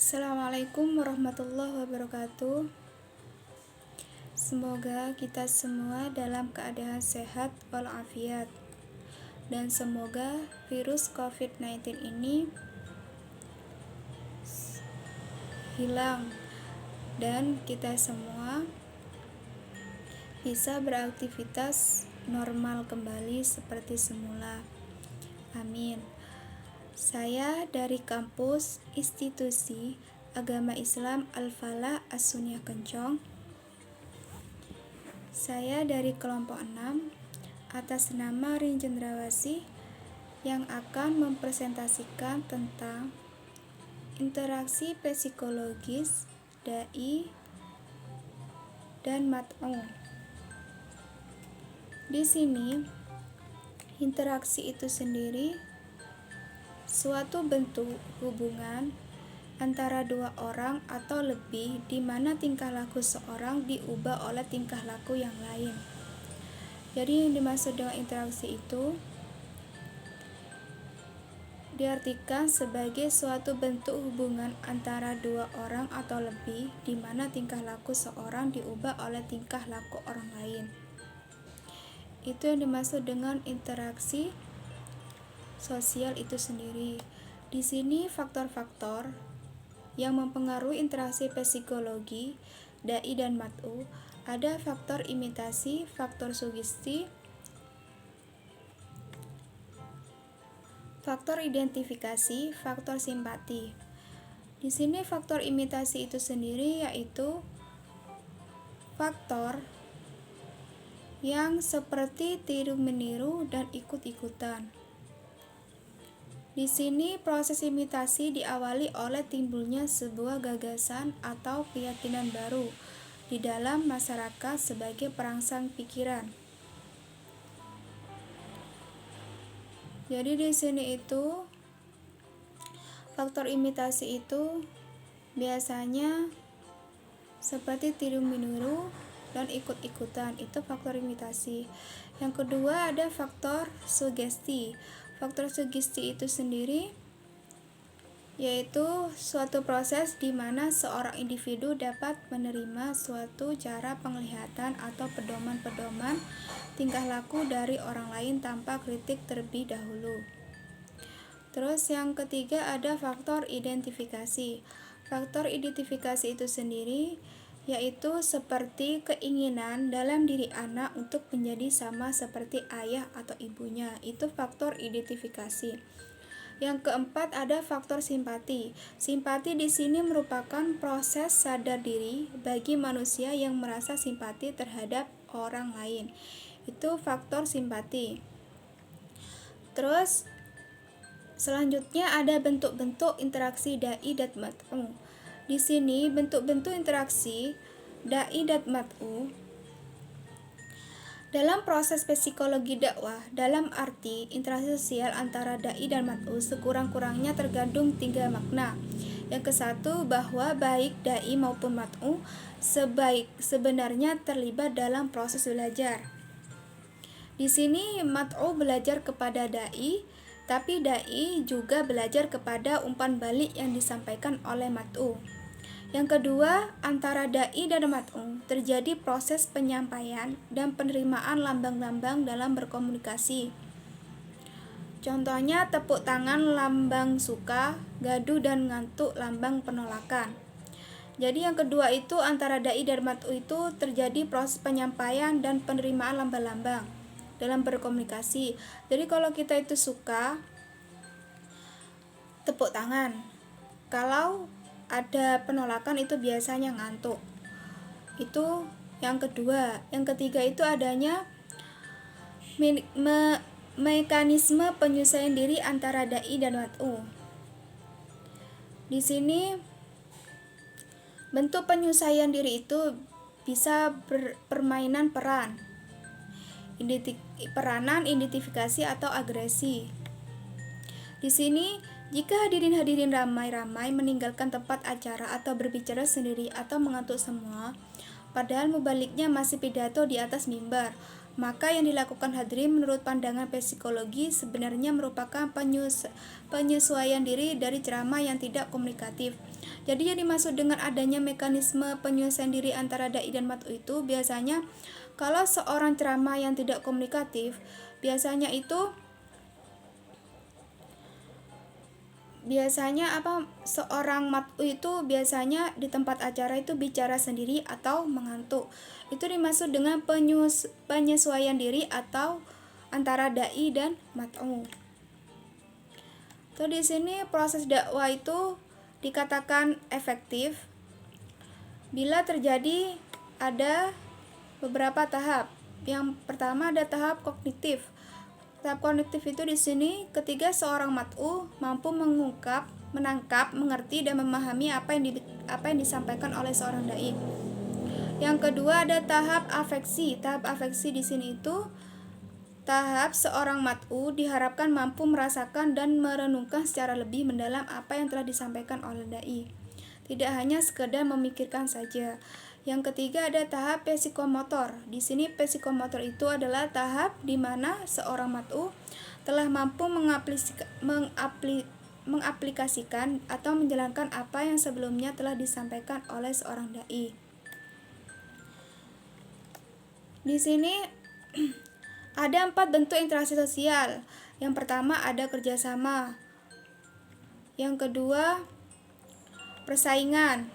Assalamualaikum warahmatullahi wabarakatuh. Semoga kita semua dalam keadaan sehat walafiat, dan semoga virus COVID-19 ini hilang dan kita semua bisa beraktivitas normal kembali seperti semula. Amin. Saya dari kampus Institusi Agama Islam Al-Falah As-Sunniyah Kencong. Saya dari kelompok 6 atas nama Rin Cendrawasih yang akan mempresentasikan tentang interaksi psikologis dai dan mat'u. Di sini interaksi itu sendiri suatu bentuk hubungan antara dua orang atau lebih di mana tingkah laku seorang diubah oleh tingkah laku yang lain. Jadi yang dimaksud dengan interaksi itu diartikan sebagai suatu bentuk hubungan antara dua orang atau lebih di mana tingkah laku seorang diubah oleh tingkah laku orang lain. Itu yang dimaksud dengan interaksi sosial itu sendiri. Di sini faktor-faktor yang mempengaruhi interaksi psikologi dai dan mat'u ada faktor imitasi, faktor sugesti, faktor identifikasi, faktor simpati. Di sini faktor imitasi itu sendiri yaitu faktor yang seperti tiru-meniru dan ikut-ikutan. Di sini proses imitasi diawali oleh timbulnya sebuah gagasan atau keyakinan baru di dalam masyarakat sebagai perangsang pikiran. Jadi di sini itu faktor imitasi itu biasanya seperti tiru-meniru dan ikut-ikutan, itu faktor imitasi. Yang kedua ada faktor sugesti. Faktor sugesti itu sendiri yaitu suatu proses di mana seorang individu dapat menerima suatu cara penglihatan atau pedoman-pedoman tingkah laku dari orang lain tanpa kritik terlebih dahulu. Terus yang ketiga ada faktor identifikasi. Faktor identifikasi itu sendiri yaitu seperti keinginan dalam diri anak untuk menjadi sama seperti ayah atau ibunya. Itu faktor identifikasi. Yang keempat ada faktor simpati. Simpati di sini merupakan proses sadar diri bagi manusia yang merasa simpati terhadap orang lain. Itu faktor simpati. Terus selanjutnya ada bentuk-bentuk interaksi dai dan mat'u. Di sini bentuk-bentuk interaksi dai dan mat'u dalam proses psikologi dakwah dalam arti interaksi sosial antara dai dan mat'u sekurang-kurangnya tergandung 3 makna. Yang ke-1 bahwa baik dai maupun mat'u sebenarnya terlibat dalam proses belajar. Di sini mat'u belajar kepada dai, tapi dai juga belajar kepada umpan balik yang disampaikan oleh mat'u. Yang kedua, antara dai dan mat'u terjadi proses penyampaian dan penerimaan lambang-lambang dalam berkomunikasi. Contohnya tepuk tangan lambang suka, gaduh dan ngantuk lambang penolakan. Jadi yang kedua itu antara dai dan mat'u itu terjadi proses penyampaian dan penerimaan lambang-lambang dalam berkomunikasi. Jadi kalau kita itu suka, tepuk tangan. Kalau ada penolakan itu biasanya ngantuk. Itu yang kedua. Yang ketiga itu adanya mekanisme penyesuaian diri antara dai dan mat'u. Di sini bentuk penyesuaian diri itu bisa permainan peran, peranan, identifikasi atau agresi. Di sini jika hadirin-hadirin ramai-ramai meninggalkan tempat acara atau berbicara sendiri atau mengantuk semua, padahal mubaliknya masih pidato di atas mimbar, maka yang dilakukan hadirin menurut pandangan psikologi sebenarnya merupakan penyesuaian diri dari ceramah yang tidak komunikatif. Jadi yang dimaksud dengan adanya mekanisme penyesuaian diri antara dai dan mat'u itu biasanya kalau seorang ceramah yang tidak komunikatif, biasanya seorang mat'u itu biasanya di tempat acara itu bicara sendiri atau mengantuk. Itu dimaksud dengan penyesuaian diri atau antara dai dan mat'u. Tuh di sini proses dakwah itu dikatakan efektif bila terjadi ada beberapa tahap. Yang pertama ada tahap kognitif. Tahap kognitif itu di sini ketika seorang mat'u mampu menangkap, mengerti dan memahami apa yang disampaikan oleh seorang dai. Yang kedua ada tahap afeksi. Tahap afeksi di sini itu tahap seorang mat'u diharapkan mampu merasakan dan merenungkan secara lebih mendalam apa yang telah disampaikan oleh dai. Tidak hanya sekedar memikirkan saja. Yang ketiga ada tahap psikomotor. Di sini psikomotor itu adalah tahap di mana seorang mat'u telah mampu mengaplikasikan atau menjalankan apa yang sebelumnya telah disampaikan oleh seorang dai. Di sini ada 4 bentuk interaksi sosial. Yang pertama ada kerjasama. Yang kedua persaingan.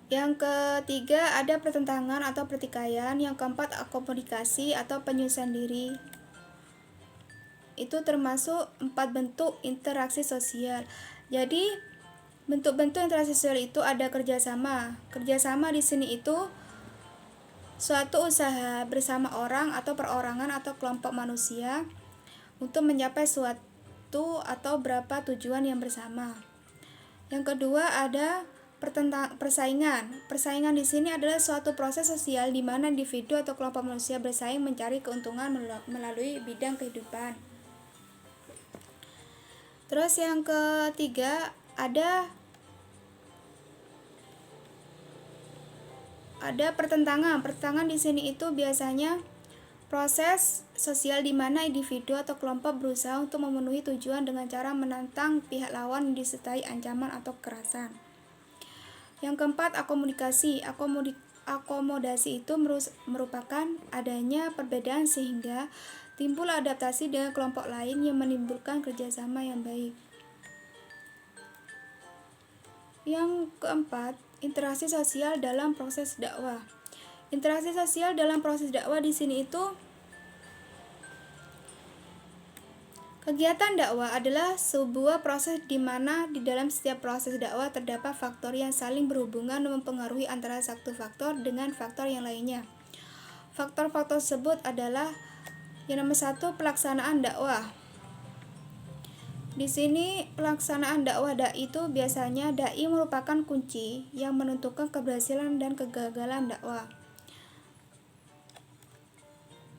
Yang ketiga ada pertentangan atau pertikaian. Yang keempat akomodasi atau penyesuaian diri. Itu termasuk 4 bentuk interaksi sosial. Jadi bentuk-bentuk interaksi sosial itu ada kerjasama. Kerjasama di sini itu suatu usaha bersama orang atau perorangan atau kelompok manusia untuk mencapai suatu atau berapa tujuan yang bersama. Yang kedua ada persaingan. Persaingan di sini adalah suatu proses sosial di mana individu atau kelompok manusia bersaing mencari keuntungan melalui bidang kehidupan. Terus yang ketiga ada pertentangan. Pertentangan di sini itu biasanya proses sosial di mana individu atau kelompok berusaha untuk memenuhi tujuan dengan cara menantang pihak lawan disertai ancaman atau kekerasan. Yang keempat akomodasi. Akomodasi itu merupakan adanya perbedaan sehingga timbul adaptasi dengan kelompok lain yang menimbulkan kerjasama yang baik. Yang keempat, interaksi sosial dalam proses dakwah. Interaksi sosial dalam proses dakwah di sini itu kegiatan dakwah adalah sebuah proses di mana di dalam setiap proses dakwah terdapat faktor yang saling berhubungan dan mempengaruhi antara satu faktor dengan faktor yang lainnya. Faktor-faktor tersebut adalah yang nomor 1 pelaksanaan dakwah. Di sini pelaksanaan dakwah dai itu biasanya dai merupakan kunci yang menentukan keberhasilan dan kegagalan dakwah.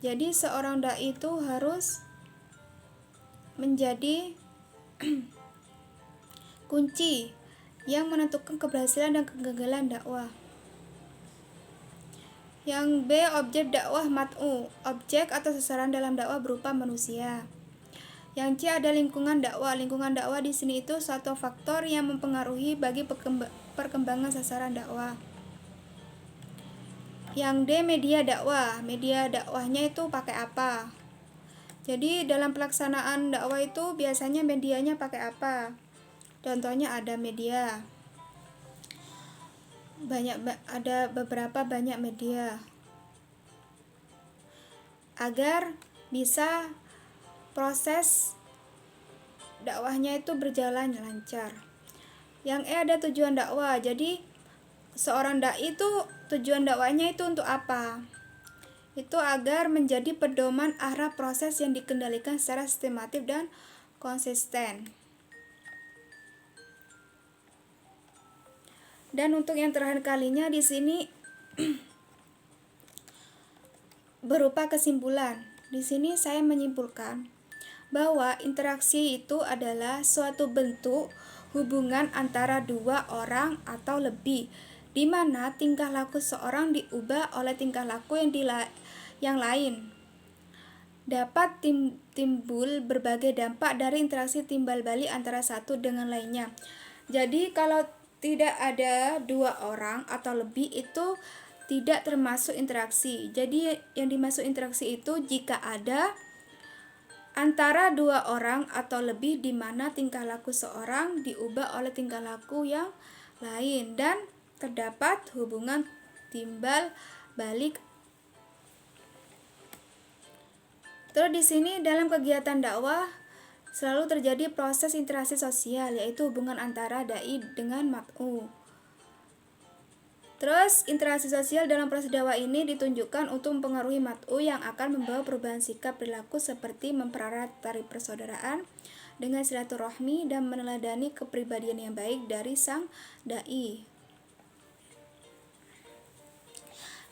Jadi seorang dai itu harus menjadi kunci yang menentukan keberhasilan dan kegagalan dakwah. Yang B, objek dakwah mat'u. Objek atau sasaran dalam dakwah berupa manusia. Yang C ada lingkungan dakwah. Lingkungan dakwah di sini itu suatu faktor yang mempengaruhi bagi perkembangan sasaran dakwah. Yang D media dakwah. Media dakwahnya itu pakai apa? Jadi dalam pelaksanaan dakwah itu biasanya medianya pakai apa? Contohnya ada media. Ada beberapa banyak media. Agar bisa proses dakwahnya itu berjalan lancar. Yang E ada tujuan dakwah. Jadi seorang dai itu tujuan dakwahnya itu untuk apa? Itu agar menjadi pedoman arah proses yang dikendalikan secara sistematif dan konsisten. Dan untuk yang terakhir kalinya di sini berupa kesimpulan. Di sini saya menyimpulkan bahwa interaksi itu adalah suatu bentuk hubungan antara dua orang atau lebih, di mana tingkah laku seorang diubah oleh tingkah laku yang lain. dapat timbul berbagai dampak dari interaksi timbal balik antara satu dengan lainnya. Jadi kalau tidak ada dua orang atau lebih itu tidak termasuk interaksi. Jadi yang dimaksud interaksi itu jika ada antara dua orang atau lebih di mana tingkah laku seorang diubah oleh tingkah laku yang lain dan terdapat hubungan timbal balik. Terus di sini dalam kegiatan dakwah selalu terjadi proses interaksi sosial, yaitu hubungan antara dai dengan mat'u. Terus interaksi sosial dalam proses dakwah ini ditunjukkan untuk mempengaruhi mat'u yang akan membawa perubahan sikap perilaku seperti memperarat tali persaudaraan dengan silaturahmi dan meneladani kepribadian yang baik dari sang dai.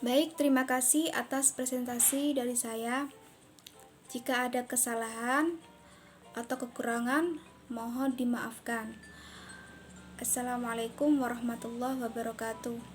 Baik, terima kasih atas presentasi dari saya. Jika ada kesalahan atau kekurangan, mohon dimaafkan. Assalamualaikum warahmatullahi wabarakatuh.